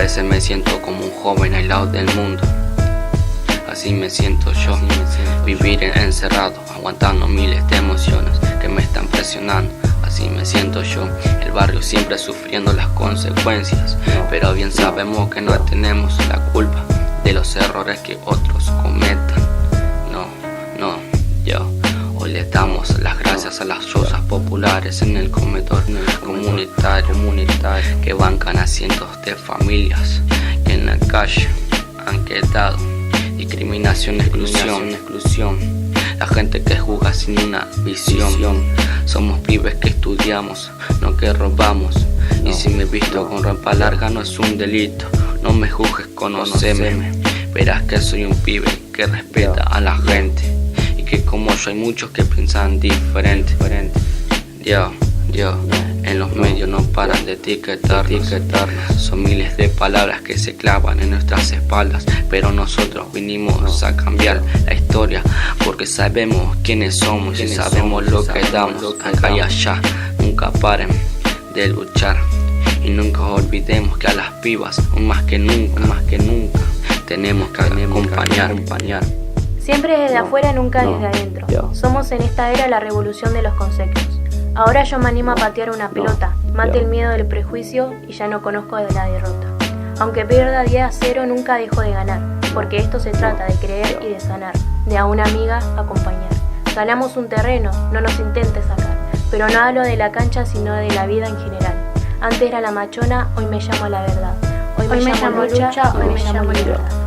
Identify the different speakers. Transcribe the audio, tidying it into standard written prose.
Speaker 1: veces me siento como un joven aislado del mundo. Así me siento yo, vivir encerrado, aguantando miles de emociones que me están presionando. Así me siento yo, el barrio siempre sufriendo las consecuencias, pero bien sabemos que no tenemos la culpa de los errores que otros cometan. Yo hoy le damos las gracias a las ollas populares en el comedor comunitario que bancan a cientos de familias que en la calle han quedado. Discriminación, exclusión, la gente que juzga sin una visión. Somos pibes que estudiamos, no que robamos. Y si me he visto con ropa larga no es un delito. No me juzgues, conoceme. Verás que soy un pibe que respeta a la gente, y que como yo hay muchos que piensan diferente. En los medios no paran de etiquetarnos. Son miles de palabras que se clavan en nuestras espaldas, pero nosotros vinimos a cambiar la historia, porque sabemos quiénes somos y sabemos lo que damos acá y allá. Nunca paren de luchar y nunca olvidemos que a las pibas, aún más que nunca, tenemos que acompañar.
Speaker 2: Siempre desde afuera, nunca desde adentro. Somos en esta era la revolución de los conceptos. Ahora yo me animo a patear una pelota, mate el miedo del prejuicio y ya no conozco de la derrota. Aunque pierda 10-0 nunca dejo de ganar, porque esto se trata de creer y de sanar, de a una amiga acompañar. Ganamos un terreno, no nos intentes sacar, pero no hablo de la cancha sino de la vida en general. Antes era la machona, hoy me llamo la verdad. Hoy me llamo lucha, hoy me llamo libertad.